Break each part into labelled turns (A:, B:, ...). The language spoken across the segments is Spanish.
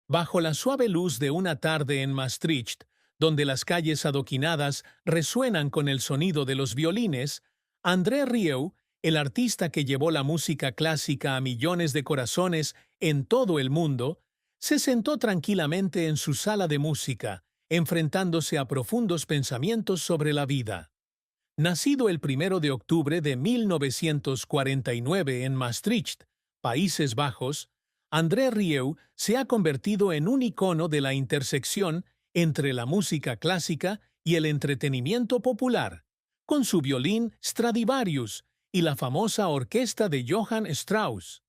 A: Bajo la suave luz de una tarde en Maastricht, donde las calles adoquinadas resuenan con el sonido de los violines, André Rieu, el artista que llevó la música clásica a millones de corazones en todo el mundo, se sentó tranquilamente en su sala de música, enfrentándose a profundos pensamientos sobre la vida. Nacido el 1 de octubre de 1949 en Maastricht, Países Bajos, André Rieu se ha convertido en un icono de la intersección entre la música clásica y el entretenimiento popular, con su violín Stradivarius y la famosa orquesta de Johann Strauss.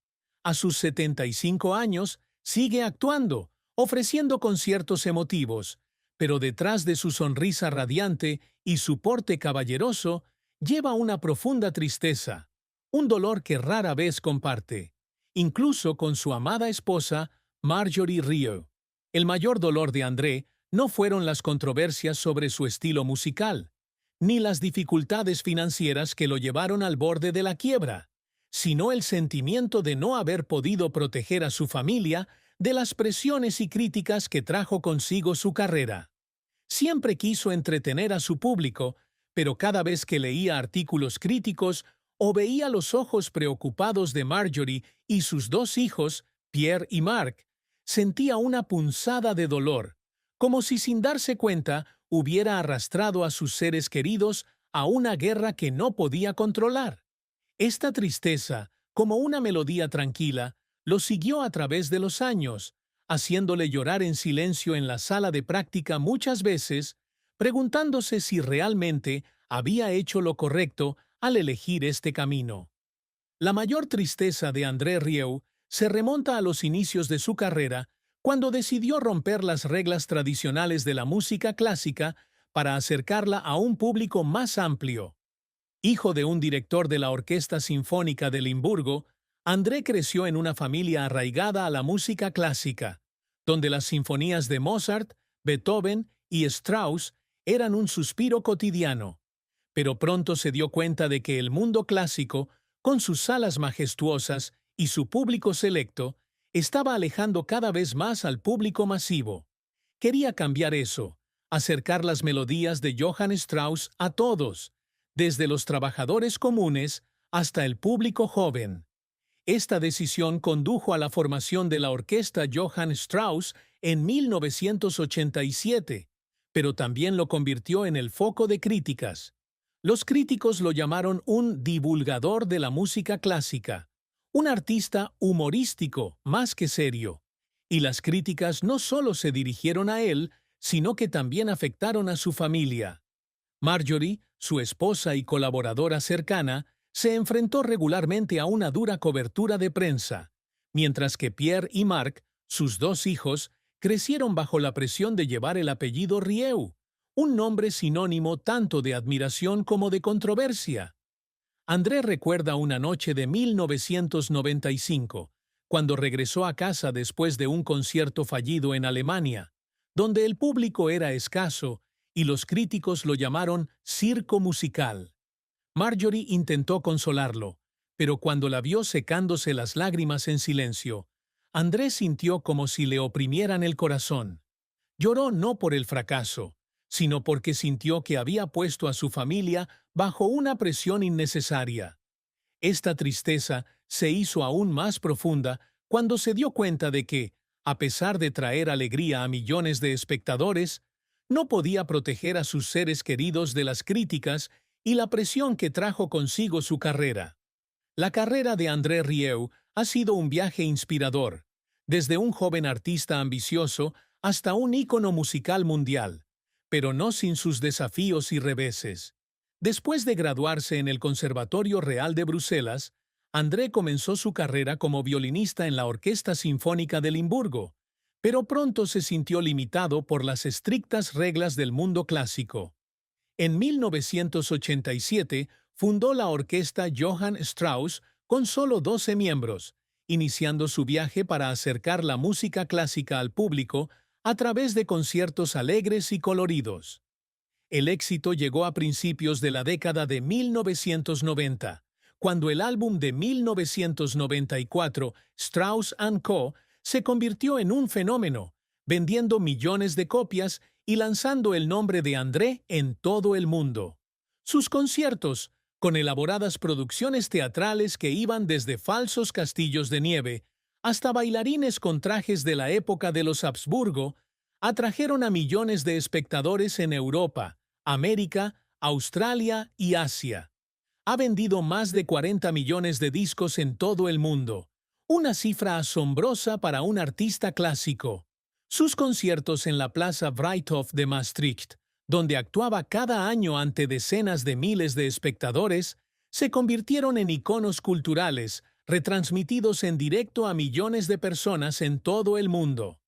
A: A sus 75 años, sigue actuando, ofreciendo conciertos emotivos, pero detrás de su sonrisa radiante y su porte caballeroso, lleva una profunda tristeza, un dolor que rara vez comparte, incluso con su amada esposa, Marjorie Rieu. El mayor dolor de André no fueron las controversias sobre su estilo musical, ni las dificultades financieras que lo llevaron al borde de la quiebra, sino el sentimiento de no haber podido proteger a su familia de las presiones y críticas que trajo consigo su carrera. Siempre quiso entretener a su público, pero cada vez que leía artículos críticos o veía los ojos preocupados de Marjorie y sus dos hijos, Pierre y Marc, sentía una punzada de dolor, como si sin darse cuenta hubiera arrastrado a sus seres queridos a una guerra que no podía controlar. Esta tristeza, como una melodía tranquila, lo siguió a través de los años, haciéndole llorar en silencio en la sala de práctica muchas veces, preguntándose si realmente había hecho lo correcto al elegir este camino. La mayor tristeza de André Rieu se remonta a los inicios de su carrera, cuando decidió romper las reglas tradicionales de la música clásica para acercarla a un público más amplio. Hijo de un director de la Orquesta Sinfónica de Limburgo, André creció en una familia arraigada a la música clásica, donde las sinfonías de Mozart, Beethoven y Strauss eran un suspiro cotidiano. Pero pronto se dio cuenta de que el mundo clásico, con sus salas majestuosas y su público selecto, estaba alejando cada vez más al público masivo. Quería cambiar eso, acercar las melodías de Johann Strauss a todos, desde los trabajadores comunes hasta el público joven. Esta decisión condujo a la formación de la Orquesta Johann Strauss en 1987, pero también lo convirtió en el foco de críticas. Los críticos lo llamaron un divulgador de la música clásica, un artista humorístico más que serio. Y las críticas no solo se dirigieron a él, sino que también afectaron a su familia. Marjorie, su esposa y colaboradora cercana, se enfrentó regularmente a una dura cobertura de prensa, mientras que Pierre y Marc, sus dos hijos, crecieron bajo la presión de llevar el apellido Rieu, un nombre sinónimo tanto de admiración como de controversia. André recuerda una noche de 1995, cuando regresó a casa después de un concierto fallido en Alemania, donde el público era escaso y los críticos lo llamaron circo musical. Marjorie intentó consolarlo, pero cuando la vio secándose las lágrimas en silencio, André sintió como si le oprimieran el corazón. Lloró no por el fracaso, sino porque sintió que había puesto a su familia bajo una presión innecesaria. Esta tristeza se hizo aún más profunda cuando se dio cuenta de que, a pesar de traer alegría a millones de espectadores, no podía proteger a sus seres queridos de las críticas y la presión que trajo consigo su carrera. La carrera de André Rieu ha sido un viaje inspirador, desde un joven artista ambicioso hasta un ícono musical mundial, pero no sin sus desafíos y reveses. Después de graduarse en el Conservatorio Real de Bruselas, André comenzó su carrera como violinista en la Orquesta Sinfónica de Limburgo, pero pronto se sintió limitado por las estrictas reglas del mundo clásico. En 1987 fundó la Orquesta Johann Strauss con solo 12 miembros, iniciando su viaje para acercar la música clásica al público a través de conciertos alegres y coloridos. El éxito llegó a principios de la década de 1990, cuando el álbum de 1994, Strauss & Co., se convirtió en un fenómeno, vendiendo millones de copias y lanzando el nombre de André en todo el mundo. Sus conciertos, con elaboradas producciones teatrales que iban desde falsos castillos de nieve hasta bailarines con trajes de la época de los Habsburgo, atrajeron a millones de espectadores en Europa, América, Australia y Asia. Ha vendido más de 40 millones de discos en todo el mundo, una cifra asombrosa para un artista clásico. Sus conciertos en la Plaza Vrijthof de Maastricht, donde actuaba cada año ante decenas de miles de espectadores, se convirtieron en iconos culturales, retransmitidos en directo a millones de personas en todo el mundo.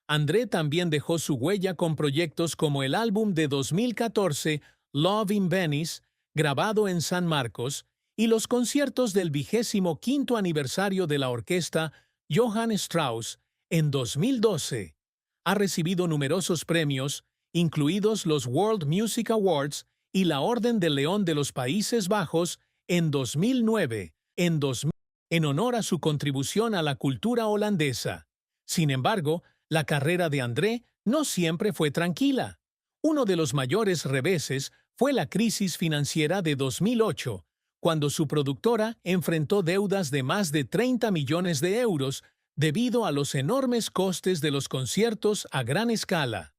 A: André también dejó su huella con proyectos como el álbum de 2014 Love in Venice, grabado en San Marcos, y los conciertos del 25º aniversario de la orquesta Johann Strauss en 2012. Ha recibido numerosos premios, incluidos los World Music Awards y la Orden del León de los Países Bajos en 2009, en honor a su contribución a la cultura holandesa. Sin embargo, la carrera de André no siempre fue tranquila. Uno de los mayores reveses fue la crisis financiera de 2008, cuando su productora enfrentó deudas de más de 30 millones de euros debido a los enormes costes de los conciertos a gran escala.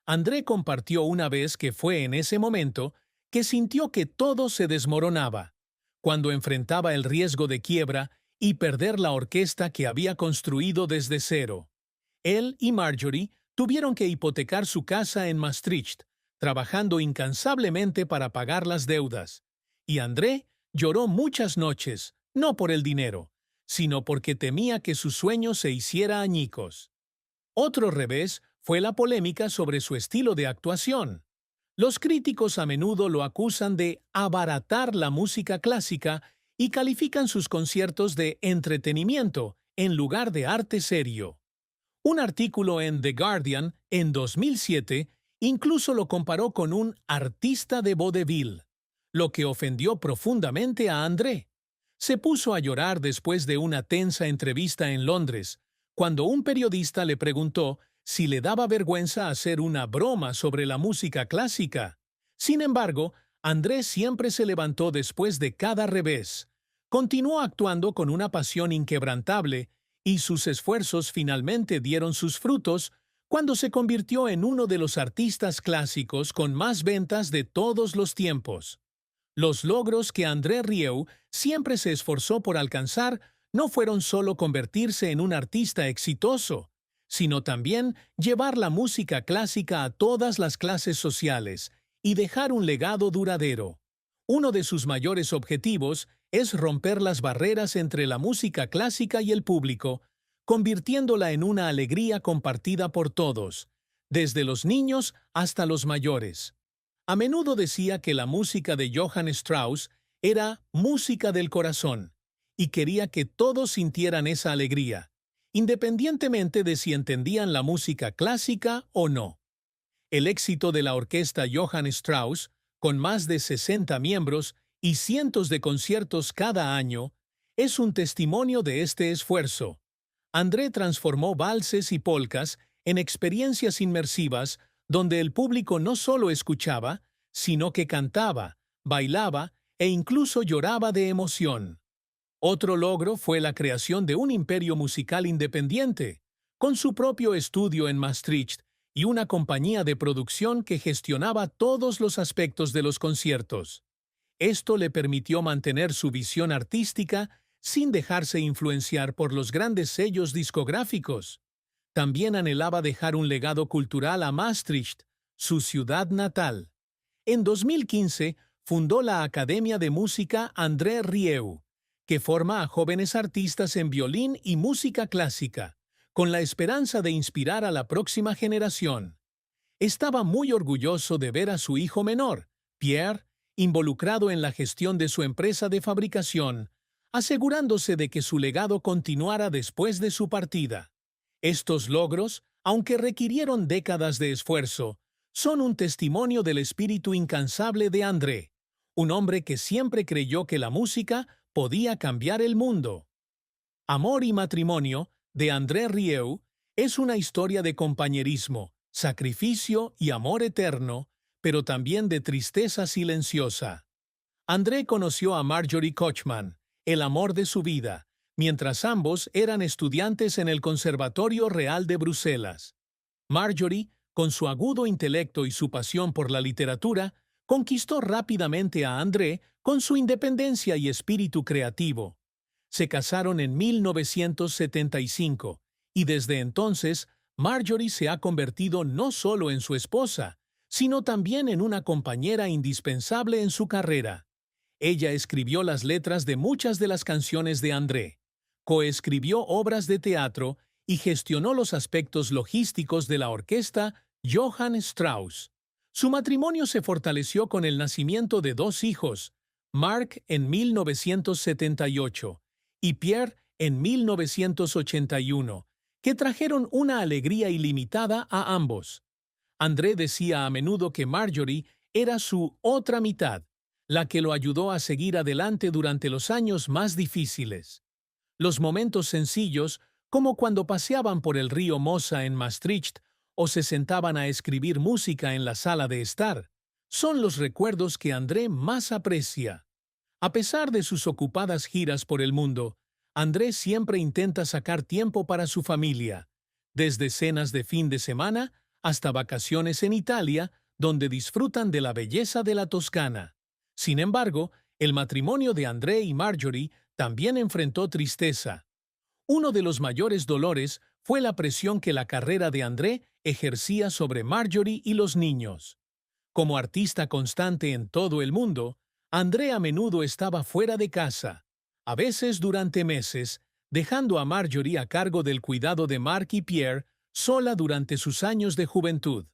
A: André compartió una vez que fue en ese momento que sintió que todo se desmoronaba, cuando enfrentaba el riesgo de quiebra y perder la orquesta que había construido desde cero. Él y Marjorie tuvieron que hipotecar su casa en Maastricht, trabajando incansablemente para pagar las deudas. Y André lloró muchas noches, no por el dinero, sino porque temía que su sueño se hiciera añicos. Otro revés fue la polémica sobre su estilo de actuación. Los críticos a menudo lo acusan de abaratar la música clásica y califican sus conciertos de entretenimiento en lugar de arte serio. Un artículo en The Guardian, en 2007, incluso lo comparó con un artista de vodevil, lo que ofendió profundamente a André. Se puso a llorar después de una tensa entrevista en Londres, cuando un periodista le preguntó si le daba vergüenza hacer una broma sobre la música clásica. Sin embargo, André siempre se levantó después de cada revés. Continuó actuando con una pasión inquebrantable, y sus esfuerzos finalmente dieron sus frutos cuando se convirtió en uno de los artistas clásicos con más ventas de todos los tiempos. Los logros que André Rieu siempre se esforzó por alcanzar no fueron solo convertirse en un artista exitoso, sino también llevar la música clásica a todas las clases sociales y dejar un legado duradero. Uno de sus mayores objetivos es romper las barreras entre la música clásica y el público, convirtiéndola en una alegría compartida por todos, desde los niños hasta los mayores. A menudo decía que la música de Johann Strauss era música del corazón, y quería que todos sintieran esa alegría, independientemente de si entendían la música clásica o no. El éxito de la orquesta Johann Strauss, con más de 60 miembros y cientos de conciertos cada año, es un testimonio de este esfuerzo. André transformó valses y polcas en experiencias inmersivas donde el público no solo escuchaba, sino que cantaba, bailaba e incluso lloraba de emoción. Otro logro fue la creación de un imperio musical independiente, con su propio estudio en Maastricht y una compañía de producción que gestionaba todos los aspectos de los conciertos. Esto le permitió mantener su visión artística sin dejarse influenciar por los grandes sellos discográficos. También anhelaba dejar un legado cultural a Maastricht, su ciudad natal. En 2015 fundó la Academia de Música André Rieu, que forma a jóvenes artistas en violín y música clásica, con la esperanza de inspirar a la próxima generación. Estaba muy orgulloso de ver a su hijo menor, Pierre, involucrado en la gestión de su empresa de fabricación, asegurándose de que su legado continuara después de su partida. Estos logros, aunque requirieron décadas de esfuerzo, son un testimonio del espíritu incansable de André, un hombre que siempre creyó que la música podía cambiar el mundo. Amor y matrimonio de André Rieu, es una historia de compañerismo, sacrificio y amor eterno, pero también de tristeza silenciosa. André conoció a Marjorie Kochman, el amor de su vida, mientras ambos eran estudiantes en el Conservatorio Real de Bruselas. Marjorie, con su agudo intelecto y su pasión por la literatura, conquistó rápidamente a André con su independencia y espíritu creativo. Se casaron en 1975 y desde entonces Marjorie se ha convertido no solo en su esposa, sino también en una compañera indispensable en su carrera. Ella escribió las letras de muchas de las canciones de André, coescribió obras de teatro y gestionó los aspectos logísticos de la orquesta Johann Strauss. Su matrimonio se fortaleció con el nacimiento de dos hijos, Marc en 1978 y Pierre en 1981, que trajeron una alegría ilimitada a ambos. André decía a menudo que Marjorie era su otra mitad, la que lo ayudó a seguir adelante durante los años más difíciles. Los momentos sencillos, como cuando paseaban por el río Mosa en Maastricht o se sentaban a escribir música en la sala de estar, son los recuerdos que André más aprecia. A pesar de sus ocupadas giras por el mundo, André siempre intenta sacar tiempo para su familia, desde cenas de fin de semana hasta vacaciones en Italia, donde disfrutan de la belleza de la Toscana. Sin embargo, el matrimonio de André y Marjorie también enfrentó tristeza. Uno de los mayores dolores fue la presión que la carrera de André ejercía sobre Marjorie y los niños. Como artista constante en todo el mundo, André a menudo estaba fuera de casa, a veces durante meses, dejando a Marjorie a cargo del cuidado de Marc y Pierre sola durante sus años de juventud.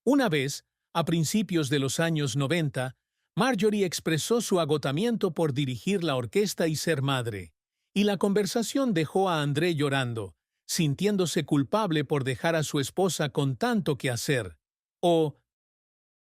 A: Una vez, a principios de los años 90, Marjorie expresó su agotamiento por dirigir la orquesta y ser madre, y la conversación dejó a André llorando, sintiéndose culpable por dejar a su esposa con tanto que hacer. O,